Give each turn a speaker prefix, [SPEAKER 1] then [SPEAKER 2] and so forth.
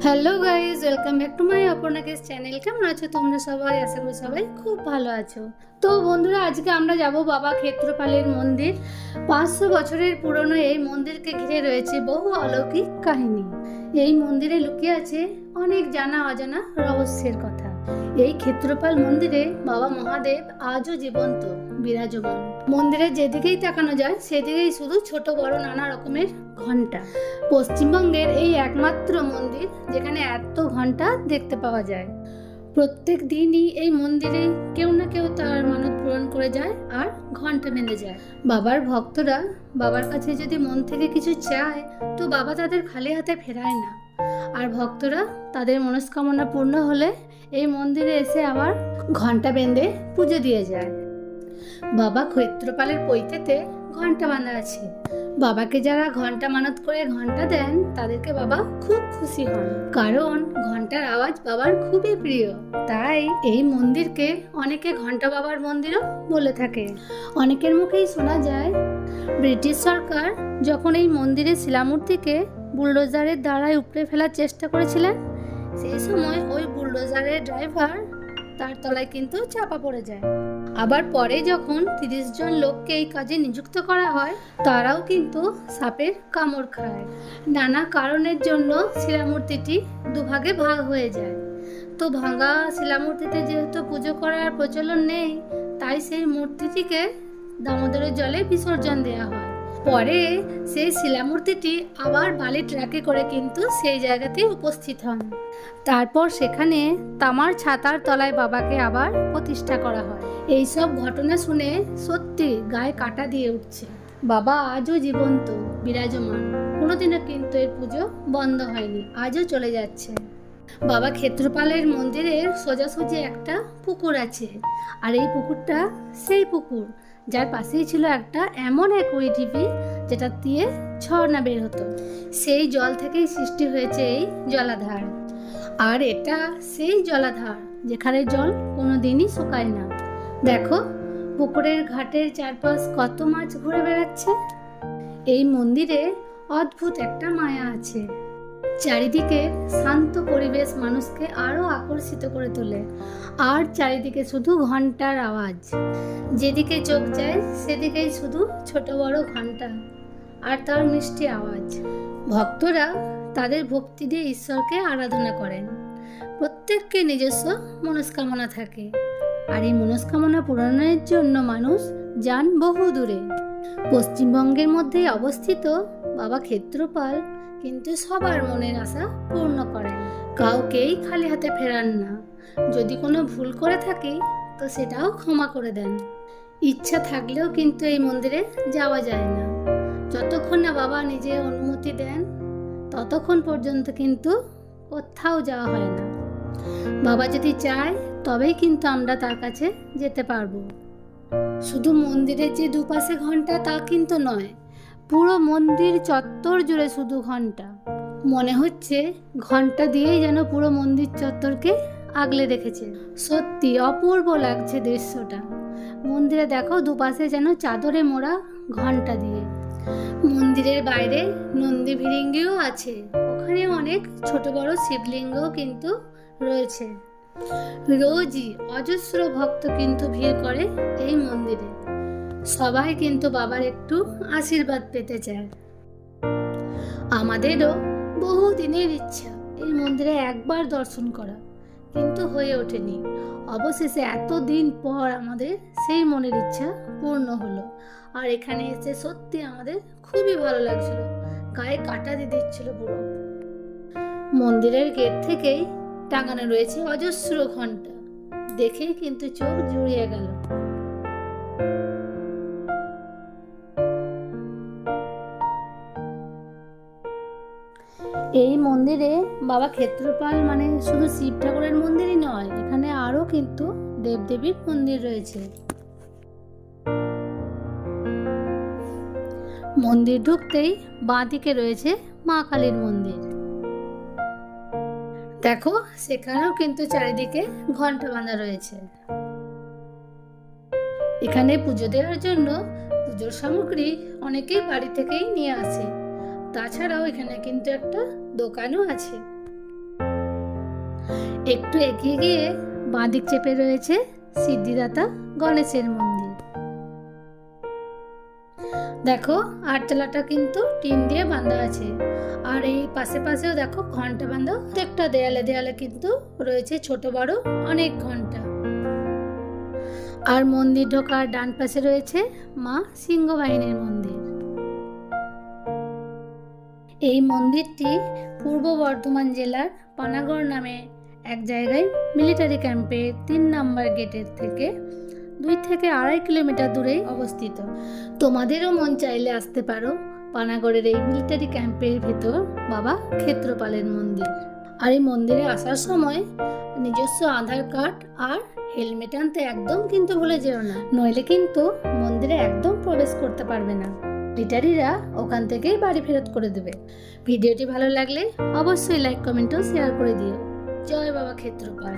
[SPEAKER 1] Hello guys, welcome back to my Aparna case channel. কেমন আছো তোমরা সবাই? আশা করি সবাই খুব ভালো আছো। তো বন্ধুরা, আজকে আমরা যাব বাবা ক্ষেত্রপালের মন্দির। 500 বছরের পুরনো এই মন্দিরকে ঘিরে রয়েছে বহু অলৌকিক কাহিনী। এই মন্দিরে লুকিয়ে আছে অনেক জানা অজানা রহস্যের কথা। এই ক্ষেত্রপাল মন্দিরে বাবা মহাদেব আজও জীবন্ত বিরাজমান। মন্দিরে যেদিকেই তাকানো যায় সেদিকেই শুধু ছোট বড় নানা রকমের ঘন্টা। পশ্চিমবঙ্গের এই একমাত্র মন্দির যেখানে এত ঘন্টা দেখতে পাওয়া যায়। প্রত্যেক দিনই এই মন্দিরে কেউ না কেউ তার মানত পূরণ করে যায় আর ঘন্টা বেঁধে যায়। বাবার ভক্তরা বাবার কাছে যদি মন থেকে কিছু চায় তো বাবা তাদের খালি হাতে ফেরায় না। আর ভক্তরা তাদের মনস্কামনা পূর্ণ হলে এই মন্দিরে এসে আবার ঘন্টা বেঁধে পুজো দিয়ে যায়। বাবা ক্ষেত্রপালের পৈতেতে ঘন্টা বাঁধা আছে। বাবাকে যারা ঘন্টা মানত করে ঘন্টা দেন তাদেরকে বাবা খুব খুশি হন, কারণ ঘন্টার আওয়াজ বাবার খুবই প্রিয়। তাই এই মন্দিরকে অনেকে ঘন্টা বাবার মন্দিরও বলে থাকে। অনেকের মুখেই শোনা যায় ব্রিটিশ সরকার যখন এই মন্দিরের শিলামূর্তিকে বুলডোজারের দ্বারায় উপড়ে ফেলার চেষ্টা করেছিলেন, সেই সময় ওই বুলডোজারের ড্রাইভার তার তলায় কিন্তু চাপা পড়ে যায়। আবার পরে যখন 30 জন লোককে এই কাজে নিযুক্ত করা হয়, তারাও কিন্তু সাপের কামড় খায়। নানা কারণের জন্য শিলামূর্তিটি দুভাগে ভাগ হয়ে যায়। তো ভাঙা শিলামূর্তিতে যেহেতু পুজো করার প্রচলন নেই, তাই সেই মূর্তিটিকে দামোদরের জলে বিসর্জন দেওয়া হয়। পরে সেই শিলামূর্তিটি আবার বালি ট্রাকে করে কিন্তু সেই জায়গাতে উপস্থিত হন। তারপর সেখানে তামার ছাতার তলায় বাবাকে আবার প্রতিষ্ঠা করা হয়। এইসব ঘটনা শুনে সত্যি গায়ে কাঁটা দিয়ে উঠছে। বাবা আজও জীবন্ত বিরাজমান, কোনোদিনও কিন্তু এর পুজো বন্ধ হয়নি, আজও চলে যাচ্ছে। বাবা ক্ষেত্রপালের মন্দিরের সোজাসুজি একটা পুকুর আছে, আর এই পুকুরটা সেই পুকুর যার পাশেই ছিল একটা এমন এক ঢিপি যেটা দিয়ে ঝর্ণা বের হতো। সেই জল থেকেই সৃষ্টি হয়েছে এই জলাধার। আর এটা সেই জলাধার যেখানে জল কোনোদিনই শুকায় না। দেখো পুকুরের ঘাটের চারপাশ কত মাছ ঘুরে বেড়াচ্ছে। এই মন্দিরে অদ্ভুত একটা মায়া আছে। চারিদিকে শান্ত পরিবেশ মানুষকে আরো আকর্ষিত করে তোলে। আর চারিদিকে শুধু ঘন্টার আওয়াজ, যেদিকে চোখ যায় সেদিকেই শুধু ছোট বড় ঘন্টা আর তার মিষ্টি আওয়াজ। ভক্তরা তাদের ভক্তি দিয়ে ঈশ্বরকে আরাধনা করেন। প্রত্যেককে নিজস্ব মনস্কামনা থাকে, আর এই মনস্কামনা পূরণের জন্য মানুষ যান বহু দূরে। পশ্চিমবঙ্গের মধ্যে অবস্থিত বাবা ক্ষেত্রপাল কিন্তু সবার মনের আশা পূর্ণ করেন, কাউকেই খালি হাতে ফেরান না। যদি কোনো ভুল করে থাকি তো সেটাও ক্ষমা করে দেন। ইচ্ছা থাকলেও কিন্তু এই মন্দিরে যাওয়া যায় না। যতক্ষণ না বাবা নিজে অনুমতি দেন ততক্ষণ পর্যন্ত কিন্তু কোথাও যাওয়া হয় না। বাবা যদি চায় তবেই কিন্তু আমরা তার কাছে যেতে পারবো। শুধু মন্দিরের যে দুপাশে ঘন্টা তা কিন্তু নয়, পুরো মন্দির চত্বর জুড়ে শুধু ঘন্টা। মনে হচ্ছে ঘন্টা দিয়েই যেন পুরো মন্দির চত্বরকে আগলে রেখেছে। সত্যি অপূর্ব লাগছে দৃশ্যটা। মন্দিরে দেখো দুপাশে যেন চাদরে মোড়া ঘন্টা দিয়ে। মন্দিরের বাইরে নন্দী ভিরিঙ্গিও আছে, ওখানে অনেক ছোট বড় শিবলিঙ্গও কিন্তু রয়েছে। রোজই অজস্র ভক্ত কিন্তু ভিড় করে এই মন্দিরে। সবাই কিন্তু বাবার একটু আশীর্বাদ পেতে চায়। আমাদেরও বহু দিনের ইচ্ছা এই মন্দিরে একবার দর্শন করা, কিন্তু হয়ে ওঠেনি। অবশেষে এতদিন পর আমাদের সেই মনের ইচ্ছা পূর্ণ হলো। আর এখানে এসে সত্যি আমাদের খুবই ভালো লাগছিল, গায়ে কাঁটা দিয়ে দিচ্ছিল পুরো। মন্দিরের গেট থেকেই টাঙানো রয়েছে অজস্র ঘন্টা, দেখেই কিন্তু চোখ জুড়িয়ে গেল। এই মন্দিরে বাবা ক্ষেত্রপাল মানে শুধু শিব ঠাকুরের মন্দিরই নয়, এখানে আরো কিন্তু দেবদেবীর মন্দির রয়েছে। মন্দির ঢুকতেই বাঁ দিকে রয়েছে মা কালীর মন্দির। দেখো সেখানেও কিন্তু চারিদিকে ঘন্টা বাঁধা রয়েছে। এখানে পুজো দেওয়ার জন্য পুজোর সামগ্রী অনেকেই বাড়ি থেকেই নিয়ে আসে। তাছাড়াও এখানে কিন্তু একটা দোকানও আছে। একটু এগিয়ে গিয়ে বাঁদিক চেপে রয়েছে সিদ্ধিদাতা গণেশের মন্দির। দেখো আটচালাটা কিন্তু টিন দিয়ে বাঁধা আছে, আর এই পাশে পাশেও দেখো ঘন্টা বাঁধা। প্রত্যেকটা দেয়ালে দেয়ালে কিন্তু রয়েছে ছোট বড় অনেক ঘন্টা। আর মন্দির ঢোকার ডান পাশে রয়েছে মা সিংহবাহিনীর মন্দির। এই মন্দিরটি পূর্ব বর্ধমান জেলার পানাগড় নামে এক জায়গায় মিলিটারি ক্যাম্পের 3 নম্বর গেটের থেকে 2 থেকে 2.5 কিলোমিটার দূরে অবস্থিত। তোমাদেরও মন চাইলে আসতে পারো পানাগড়ের এই মিলিটারি ক্যাম্পের ভেতর বাবা ক্ষেত্রপালের মন্দির। আর এই মন্দিরে আসার সময় নিজস্ব আধার কার্ড আর হেলমেট আনতে একদম কিন্তু ভুলে যেও না, নইলে কিন্তু মন্দিরে একদম প্রবেশ করতে পারবে না। মিলিটারিরা ওখান থেকেই বাড়ি ফেরত করে দেবে। ভিডিওটি ভালো লাগলে অবশ্যই লাইক কমেন্ট ও শেয়ার করে দিও। জয় বাবা ক্ষেত্রপাল।